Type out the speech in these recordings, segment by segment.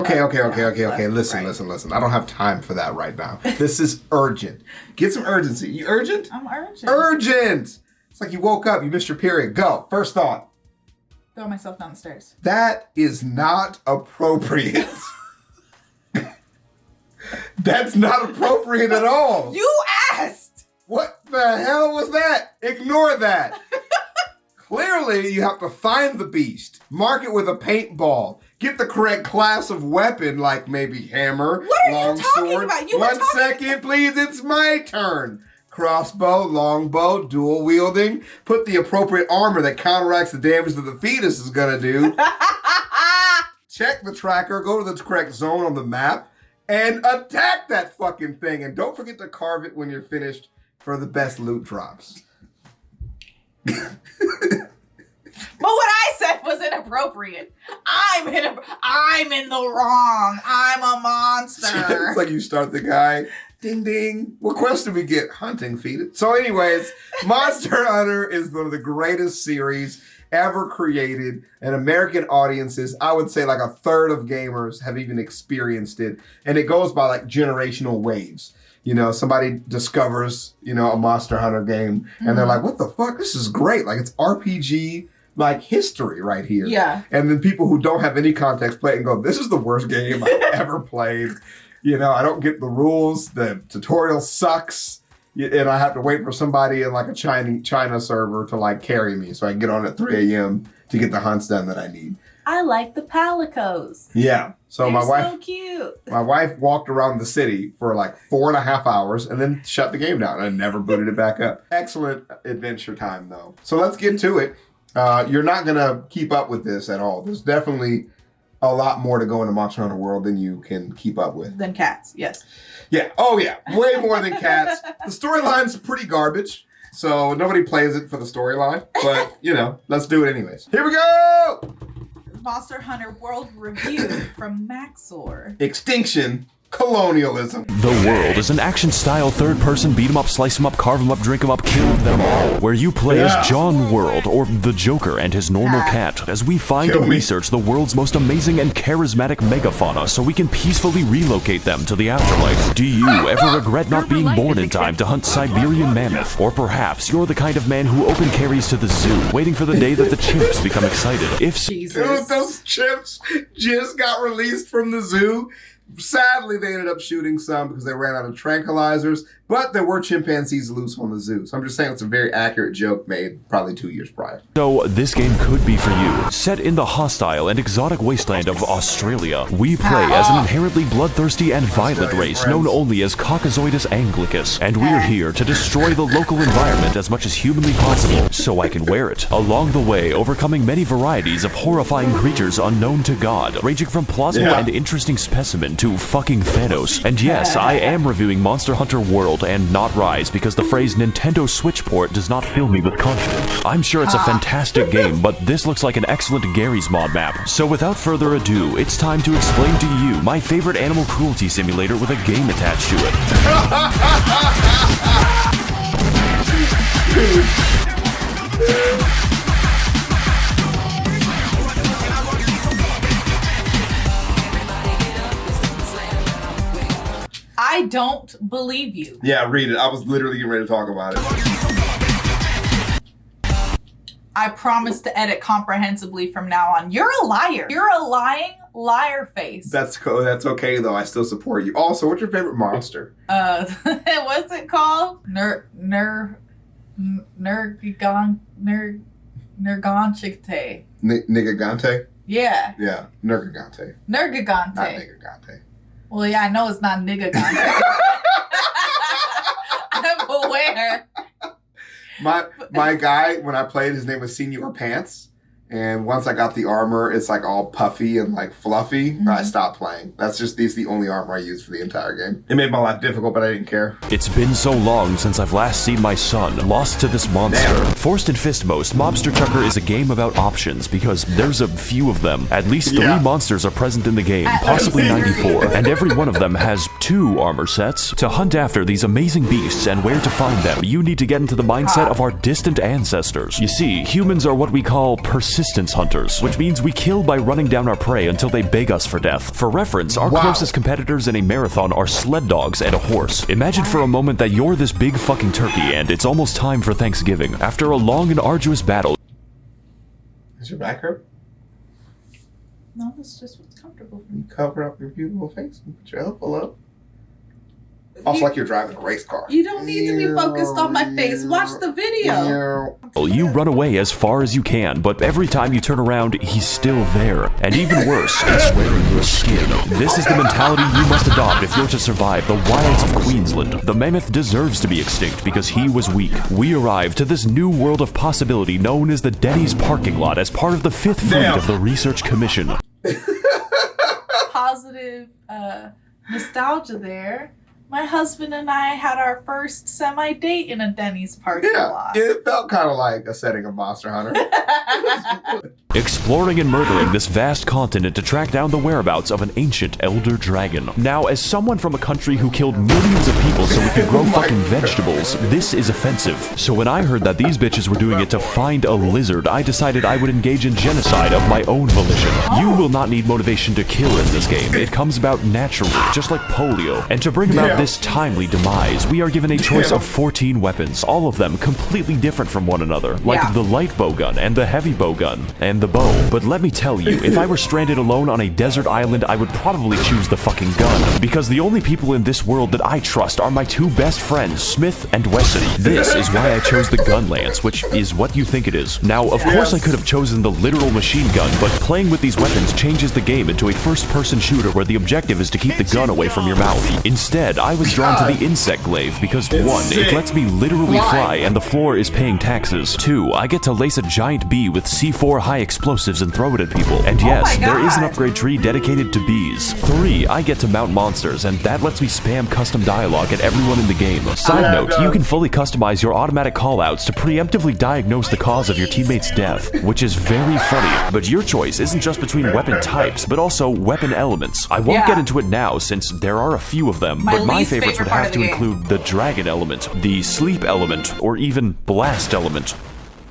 Okay. Listen. I don't have time for that right now. This is urgent. Get some urgency. You urgent? I'm urgent. Urgent! It's like you woke up, you missed your period. Go. First thought. Throw myself down the stairs. That is not appropriate. That's not appropriate at all. You asked! What the hell was that? Ignore that. Clearly, you have to find the beast, mark it with a paintball, get the correct class of weapon, like maybe hammer, what are long you talking sword. about? One second, please, it's my turn. Crossbow, longbow, dual wielding. Put the appropriate armor that counteracts the damage that the fetus is gonna do. Check the tracker, go to the correct zone on the map, and attack that fucking thing. And don't forget to carve it when you're finished for the best loot drops. But what I said was inappropriate. I'm in the wrong. I'm a monster. It's like you start the guy, ding ding. What quest do we get? Hunting fetus. So anyways, Monster Hunter is one of the greatest series ever created, and American audiences, I would say like a third of gamers have even experienced it, and it goes by like generational waves. You know, somebody discovers, you know, a Monster Hunter game, and they're like, what the fuck? This is great. Like, it's RPG, like, history right here. Yeah. And then people who don't have any context play it and go, this is the worst game I've ever played. You know, I don't get the rules. The tutorial sucks. And I have to wait for somebody in, like, a China server to, like, carry me so I can get on at 3 a.m. to get the hunts done that I need. I like the palicos. Yeah. So They're my wife, so cute. My wife walked around the city for like 4.5 hours and then shut the game down and never booted it back up. Excellent adventure time though. So let's get to it. You're not gonna keep up with this at all. There's definitely a lot more to go into Monster Hunter World than you can keep up with. Than cats, yes. Yeah. Oh yeah. Way more than cats. The storyline's pretty garbage. So nobody plays it for the storyline. But you know, let's do it anyways. Here we go! Monster Hunter World Review from MAXOR. Extinction. Colonialism. The World is an action-style third-person beat-em-up, slice-em-up, carve-em-up, drink-em-up, kill them all, where you play as John World, or the Joker and his normal cat, as we find and research the world's most amazing and charismatic megafauna so we can peacefully relocate them to the afterlife. Do you ever regret not being born in time to hunt Siberian mammoth? Or perhaps you're the kind of man who open carries to the zoo, waiting for the day that the chimps become excited. If so, dude, those chimps just got released from the zoo. Sadly, they ended up shooting some because they ran out of tranquilizers, but there were chimpanzees loose on the zoo. So I'm just saying it's a very accurate joke made probably 2 years prior. So this game could be for you. Set in the hostile and exotic wasteland of Australia, we play as an inherently bloodthirsty and violent race known only as Caucasoidus anglicus, and we're here to destroy the local environment as much as humanly possible so I can wear it. Along the way, overcoming many varieties of horrifying creatures unknown to God, ranging from plausible and interesting specimen to fucking Thanos. And yes, I am reviewing Monster Hunter World and not Rise because the phrase Nintendo Switch port does not fill me with confidence. I'm sure it's a fantastic game, but this looks like an excellent Gary's Mod map. So without further ado, it's time to explain to you my favorite animal cruelty simulator with a game attached to it. I don't believe you. Yeah, read it. I was literally getting ready to talk about it. I promise to edit comprehensively from now on. You're a liar. You're a lying liar face. That's okay though. I still support you. Also, what's your favorite monster? What's it called? Nergigante. Nigagante? Yeah. Yeah, Nergigante. Nergigante. Not Nigagante. Well, yeah, I know it's not Nigagante. I'm aware. My guy, when I played, his name was Senior Pants. And once I got the armor, it's like all puffy and like fluffy. I stopped playing. This is the only armor I used for the entire game. It made my life difficult, but I didn't care. It's been so long since I've last seen my son lost to this monster. Forced in Fistmost, Mobster Trucker is a game about options because there's a few of them. At least 3 monsters are present in the game, possibly 94, and every one of them has 2 armor sets. To hunt after these amazing beasts and where to find them, you need to get into the mindset of our distant ancestors. You see, humans are what we call persistent subsistence hunters, which means we kill by running down our prey until they beg us for death. For reference, our closest competitors in a marathon are sled dogs and a horse. Imagine for a moment that you're this big fucking turkey and it's almost time for Thanksgiving. After a long and arduous battle... Is your back hurt? No, it's just what's comfortable. You cover up your beautiful face and put your elbow up. Also, like you're driving a race car. You don't need to be focused on my face. Watch the video. You run away as far as you can, but every time you turn around, he's still there. And even worse, it's wearing your skin. This is the mentality you must adopt if you're to survive the wilds of Queensland. The mammoth deserves to be extinct because he was weak. We arrived to this new world of possibility known as the Denny's parking lot as part of the 5th fleet of the Research Commission. Positive nostalgia there. My husband and I had our first semi-date in a Denny's parking lot. It felt kind of like a setting of Monster Hunter. Exploring and murdering this vast continent to track down the whereabouts of an ancient elder dragon. Now, as someone from a country who killed millions of people so we could grow fucking vegetables, this is offensive. So when I heard that these bitches were doing it to find a lizard, I decided I would engage in genocide of my own volition. You will not need motivation to kill in this game. It comes about naturally, just like polio. And to bring about this timely demise, we are given a choice of 14 weapons, all of them completely different from one another, like the light bow gun and the heavy bow gun and the bow. But let me tell you, if I were stranded alone on a desert island, I would probably choose the fucking gun, because the only people in this world that I trust are my two best friends, Smith and Wesson. This is why I chose the gun lance, which is what you think it is. Now, of course I could have chosen the literal machine gun, but playing with these weapons changes the game into a first-person shooter where the objective is to keep the gun away from your mouth. Instead, I was drawn to the insect glaive because 1, it lets me literally fly and the floor is paying taxes. 2, I get to lace a giant bee with C4 high explosives and throw it at people. And yes, there is an upgrade tree dedicated to bees. 3, I get to mount monsters, and that lets me spam custom dialogue at everyone in the game. Side note, you can fully customize your automatic callouts to preemptively diagnose the cause of your teammate's death, which is very funny. But your choice isn't just between weapon types, but also weapon elements. I won't get into it now since there are a few of them, but my favorites would have to include the dragon element, the sleep element, or even blast element.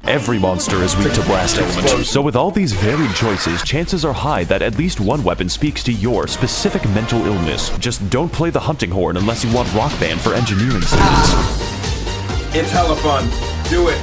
Every monster is weak to blast element. So with all these varied choices, chances are high that at least one weapon speaks to your specific mental illness. Just don't play the hunting horn unless you want Rock Band for engineering students. It's hella fun. Do it.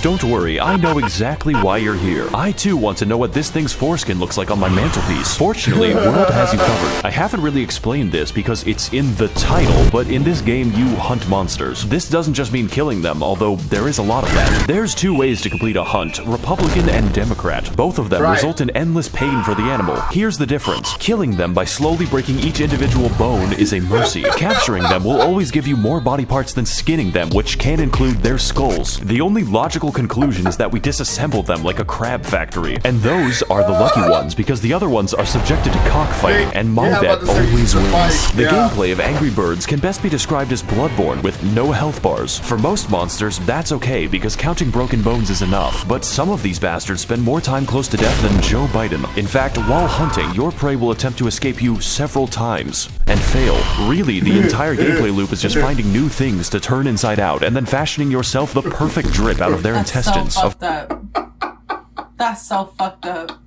Don't worry, I know exactly why you're here. I too want to know what this thing's foreskin looks like on my mantelpiece. Fortunately, World has you covered. I haven't really explained this because it's in the title, but in this game you hunt monsters. This doesn't just mean killing them, although there is a lot of that. There's 2 ways to complete a hunt, Republican and Democrat. Both of them result in endless pain for the animal. Here's the difference. Killing them by slowly breaking each individual bone is a mercy. Capturing them will always give you more body parts than skinning them, which can include their skulls. The only logical conclusion is that we disassemble them like a crab factory. And those are the lucky ones, because the other ones are subjected to cockfighting, and my bet always wins. The gameplay of Angry Birds can best be described as Bloodborne with no health bars. For most monsters, that's okay, because counting broken bones is enough, but some of these bastards spend more time close to death than Joe Biden. In fact, while hunting, your prey will attempt to escape you several times, and fail. Really, the entire gameplay loop is just finding new things to turn inside out, and then fashioning yourself the perfect drip out of their intestines. So fucked up. That's so fucked up.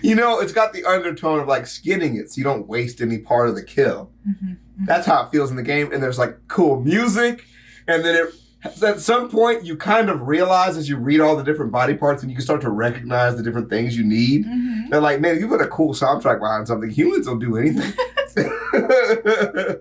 You know, it's got the undertone of like skinning it so you don't waste any part of the kill. That's how it feels in the game. And there's like cool music. And then at some point you kind of realize as you read all the different body parts and you can start to recognize the different things you need. They're like, man, if you put a cool soundtrack behind something, humans will do anything.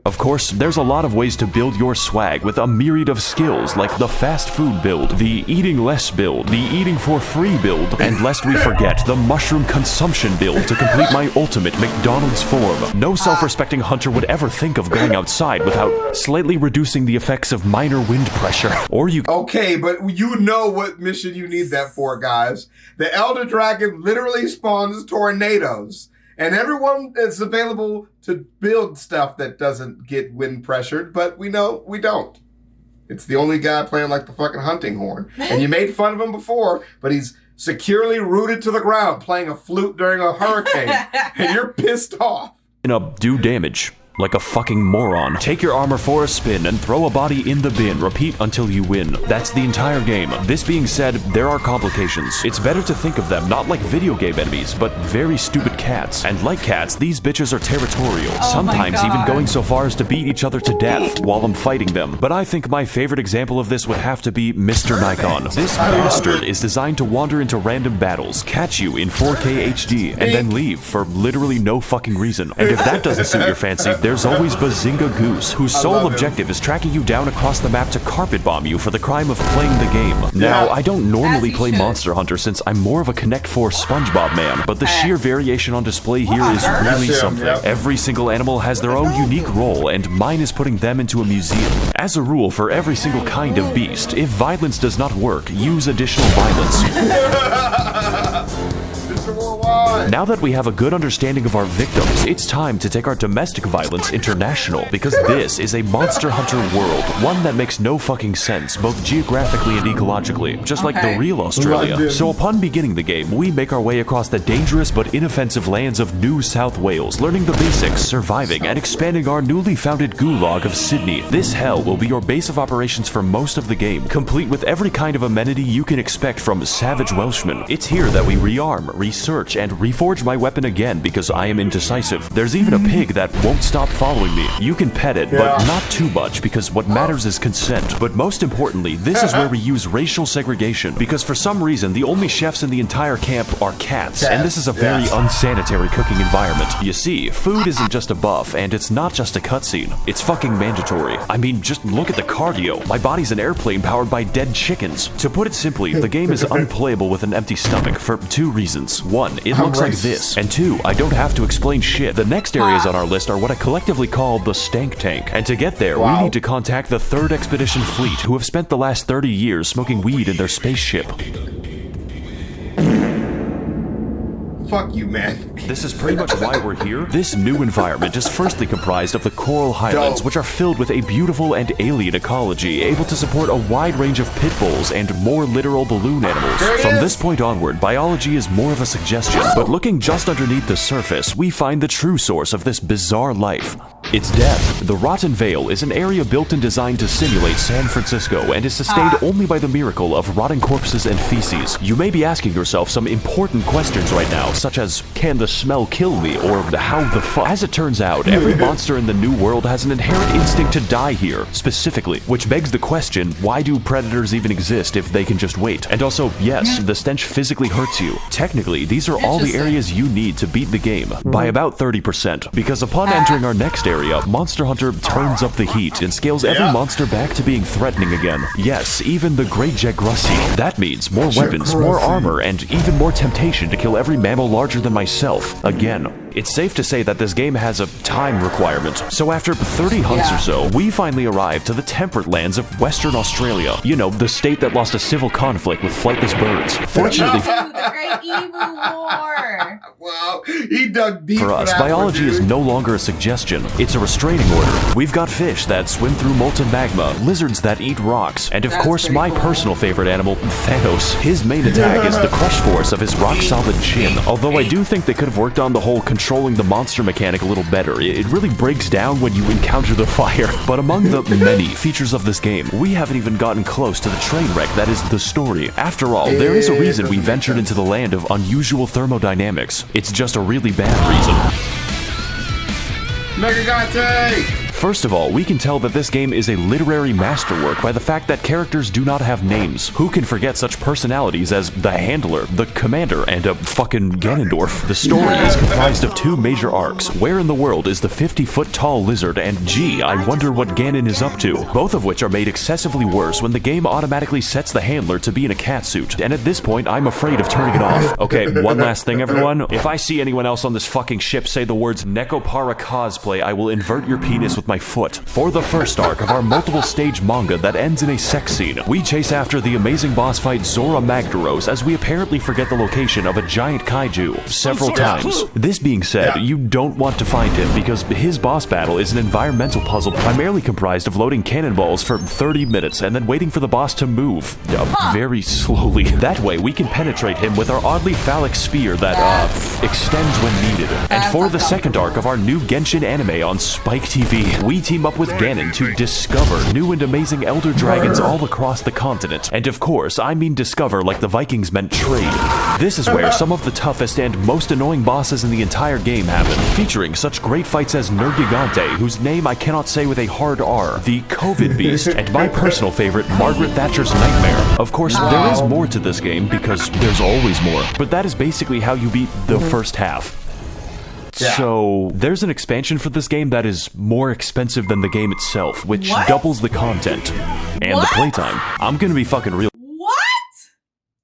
Of course, there's a lot of ways to build your swag with a myriad of skills like the fast food build, the eating less build, the eating for free build, and lest we forget, the mushroom consumption build to complete my ultimate McDonald's form. No self-respecting hunter would ever think of going outside without slightly reducing the effects of minor wind pressure. Or you... Okay, but you know what mission you need that for, guys. The Elder Dragon literally spawns tornadoes. And everyone is available to build stuff that doesn't get wind pressured, but we know we don't. It's the only guy playing like the fucking hunting horn. And you made fun of him before, but he's securely rooted to the ground playing a flute during a hurricane. And you're pissed off. Do damage. like a fucking moron. Take your armor for a spin and throw a body in the bin. Repeat until you win. That's the entire game. This being said, there are complications. It's better to think of them not like video game enemies, but very stupid cats. And like cats, these bitches are territorial, sometimes even going so far as to beat each other to death while I'm fighting them. But I think my favorite example of this would have to be Mr. Nikon. This bastard is designed to wander into random battles, catch you in 4K HD, and then leave for literally no fucking reason. And if that doesn't suit your fancy, there's always Bazinga Goose, whose sole objective is tracking you down across the map to carpet bomb you for the crime of playing the game. Now, I don't normally play Monster Hunter since I'm more of a Connect 4 SpongeBob man, but the sheer variation on display here is really something. Every single animal has their own unique role, and mine is putting them into a museum. As a rule, for every single kind of beast, if violence does not work, use additional violence. Now that we have a good understanding of our victims, it's time to take our domestic violence international, because this is a Monster Hunter world, one that makes no fucking sense, both geographically and ecologically, just like the real Australia. So upon beginning the game, we make our way across the dangerous but inoffensive lands of New South Wales, learning the basics, surviving, and expanding our newly founded gulag of Sydney. This hell will be your base of operations for most of the game, complete with every kind of amenity you can expect from savage Welshmen. It's here that we rearm, research, and reforge my weapon again because I am indecisive. There's even a pig that won't stop following me. You can pet it, but not too much because what matters is consent. But most importantly, this is where we use racial segregation because for some reason the only chefs in the entire camp are cats, and this is a very unsanitary cooking environment. You see, food isn't just a buff, and it's not just a cutscene. It's fucking mandatory. I mean, just look at the cardio. My body's an airplane powered by dead chickens. To put it simply, the game is unplayable with an empty stomach for two reasons. One, it looks like this, and two, I don't have to explain shit. The next areas on our list are what I collectively call the stank tank, and to get there, we need to contact the 3rd Expedition Fleet, who have spent the last 30 years smoking weed in their spaceship. Fuck you, man. This is pretty much why we're here. This new environment is firstly comprised of the Coral Highlands, which are filled with a beautiful and alien ecology, able to support a wide range of pit bulls and more literal balloon animals. From this point onward, biology is more of a suggestion, but looking just underneath the surface, we find the true source of this bizarre life. It's death. The Rotten Vale is an area built and designed to simulate San Francisco and is sustained only by the miracle of rotting corpses and feces. You may be asking yourself some important questions right now, such as, can the smell kill me, or how the fuck? As it turns out, every monster in the new world has an inherent instinct to die here, specifically, which begs the question, why do predators even exist if they can just wait? And also, yes, the stench physically hurts you. Technically, these are all the areas you need to beat the game, by about 30%, because upon entering our next area, Monster Hunter turns up the heat and scales every monster back to being threatening again. Yes, even the Great Jagrussi. That means more weapons, more armor, and even more temptation to kill every mammal larger than myself, again. It's safe to say that this game has a time requirement, so after 30 hunts or so, we finally arrive to the temperate lands of Western Australia. You know, the state that lost a civil conflict with flightless birds. Fortunately The Great Emu War. Wow, he dug deep for us, biology is no longer a suggestion, it's a restraining order. We've got fish that swim through molten magma, lizards that eat rocks, and of course my personal favorite animal, Thanos. His main attack is the crush force of his rock-solid chin, although I do think they could have worked on the whole controlling the monster mechanic a little better. It really breaks down when you encounter the fire. But among the many features of this game, we haven't even gotten close to the train wreck that is the story. After all, there is a reason we ventured into the land of unusual thermodynamics. It's just a really bad reason. Megagate! First of all, we can tell that this game is a literary masterwork by the fact that characters do not have names. Who can forget such personalities as the Handler, the Commander, and a fucking Ganondorf? The story is comprised of two major arcs. Where in the world is the 50-foot tall lizard, and gee, I wonder what Ganon is up to. Both of which are made excessively worse when the game automatically sets the Handler to be in a catsuit. And at this point, I'm afraid of turning it off. Okay, one last thing, everyone. If I see anyone else on this fucking ship say the words Nekopara cosplay, I will invert your penis with my my foot. For the first arc of our multiple stage manga that ends in a sex scene, we chase after the amazing boss fight Zora Magdaros as we apparently forget the location of a giant kaiju several times. This being said, you don't want to find him because his boss battle is an environmental puzzle primarily comprised of loading cannonballs for 30 minutes and then waiting for the boss to move very slowly. That way we can penetrate him with our oddly phallic spear that extends when needed. And for the second arc of our new Genshin anime on Spike TV, we team up with Ganon to discover new and amazing elder dragons all across the continent. And of course, I mean discover like the Vikings meant trade. This is where some of the toughest and most annoying bosses in the entire game happen, featuring such great fights as Nergigante, whose name I cannot say with a hard R, the COVID Beast, and my personal favorite, Margaret Thatcher's Nightmare. Of course, there is more to this game because there's always more, but that is basically how you beat the first half. So, there's an expansion for this game that is more expensive than the game itself, which doubles the content and the playtime. I'm gonna be fucking real. What?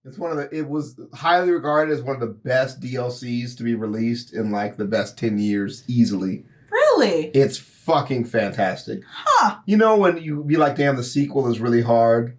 It's it was highly regarded as one of the best DLCs to be released in like the best 10 years, easily. Really? It's fucking fantastic. Huh. You know when you be like, damn, the sequel is really hard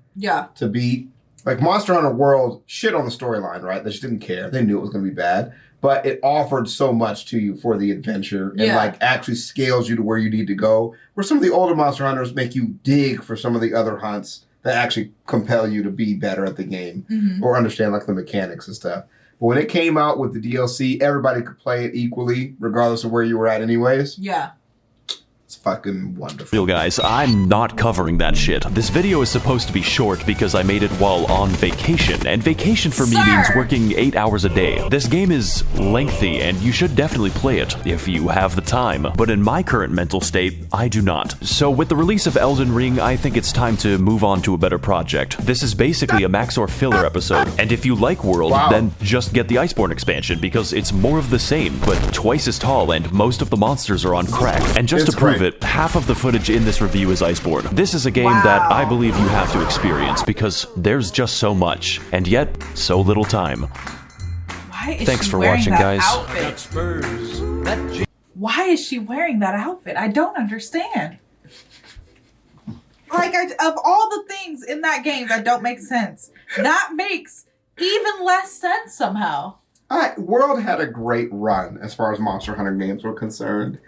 to beat? Like Monster Hunter World shit on the storyline, right? They just didn't care. They knew it was going to be bad. But it offered so much to you for the adventure and like actually scales you to where you need to go. Where some of the older Monster Hunters make you dig for some of the other hunts that actually compel you to be better at the game or understand like the mechanics and stuff. But when it came out with the DLC, everybody could play it equally, regardless of where you were at anyways. Yeah. It's fucking wonderful. Real guys, I'm not covering that shit. This video is supposed to be short because I made it while on vacation, and vacation for me means working 8 hours a day. This game is lengthy, and you should definitely play it if you have the time, but in my current mental state, I do not. So with the release of Elden Ring, I think it's time to move on to a better project. This is basically a MAXOR filler episode, and if you like World, then just get the Iceborne expansion because it's more of the same, but twice as tall, and most of the monsters are on crack. And just to prove it, half of the footage in this review is Iceborne. This is a game that I believe you have to experience because there's just so much, and yet so little time. Why is Thanks she for wearing watching, that guys. outfit? Why is she wearing that outfit? I don't understand. Like, of all the things in that game that don't make sense, that makes even less sense somehow. World had a great run as far as Monster Hunter games were concerned.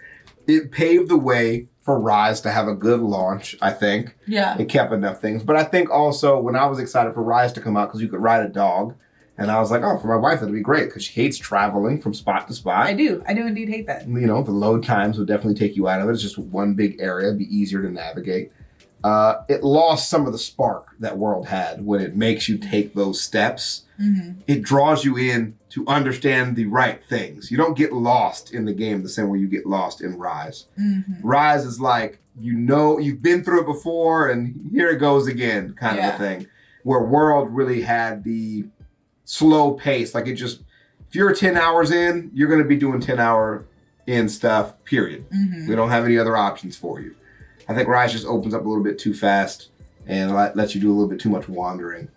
It paved the way for Rise to have a good launch, I think. Yeah. It kept enough things. But I think also when I was excited for Rise to come out, because you could ride a dog, and I was like, oh, for my wife, that'd be great, because she hates traveling from spot to spot. I do indeed hate that. You know, the load times would definitely take you out of it. It's just one big area. It'd be easier to navigate. It lost some of the spark that World had when it makes you take those steps. It draws you in to understand the right things. You don't get lost in the game the same way you get lost in Rise. Rise is like, you know, you've been through it before and here it goes again kind of a thing. Where World really had the slow pace. Like it just, if you're 10 hours in, you're going to be doing 10-hour in stuff, period. We don't have any other options for you. I think Rise just opens up a little bit too fast and lets you do a little bit too much wandering.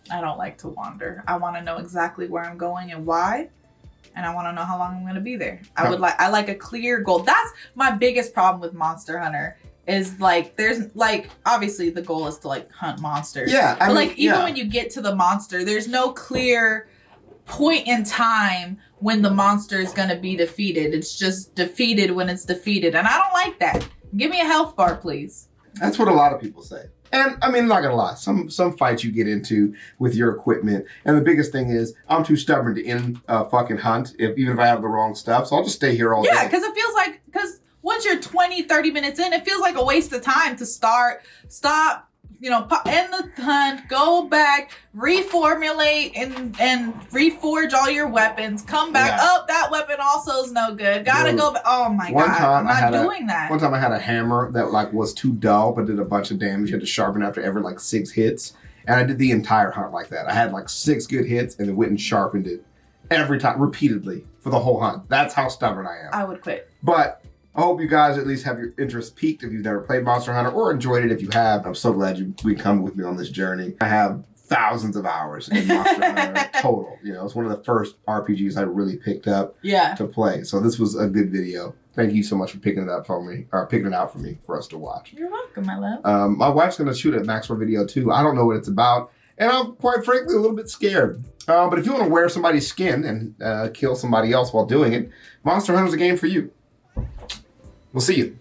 I don't like to wander. I want to know exactly where I'm going and why, and I want to know how long I'm going to be there. I like a clear goal. That's my biggest problem with Monster Hunter is like there's like obviously the goal is to like hunt monsters. Yeah, but like even when you get to the monster, there's no clear point in time when the monster is going to be defeated. It's just defeated when it's defeated, and I don't like that. Give me a health bar, please. That's what a lot of people say. And I mean, I'm not gonna lie, some fights you get into with your equipment, and the biggest thing is I'm too stubborn to end a fucking hunt even if I have the wrong stuff. So I'll just stay here all day. Yeah, because it feels like once you're 20, 30 minutes in, it feels like a waste of time to stop, you know, end the hunt, go back, reformulate and reforge all your weapons, come back. Oh, that weapon also is no good. Gotta go back. Oh my God, I'm not doing that. One time I had a hammer that like was too dull but did a bunch of damage. You had to sharpen after every like 6 hits. And I did the entire hunt like that. I had like 6 good hits and then went and sharpened it every time, repeatedly, for the whole hunt. That's how stubborn I am. I would quit. But I hope you guys at least have your interest piqued if you've never played Monster Hunter or enjoyed it if you have. I'm so glad you come with me on this journey. I have thousands of hours in Monster Hunter total. You know, it's one of the first RPGs I really picked up to play. So this was a good video. Thank you so much for picking it up for me, or picking it out for me for us to watch. You're welcome, my love. My wife's going to shoot a MAXOR video too. I don't know what it's about, and I'm quite frankly a little bit scared. But if you want to wear somebody's skin and kill somebody else while doing it, Monster Hunter's a game for you. We'll see you.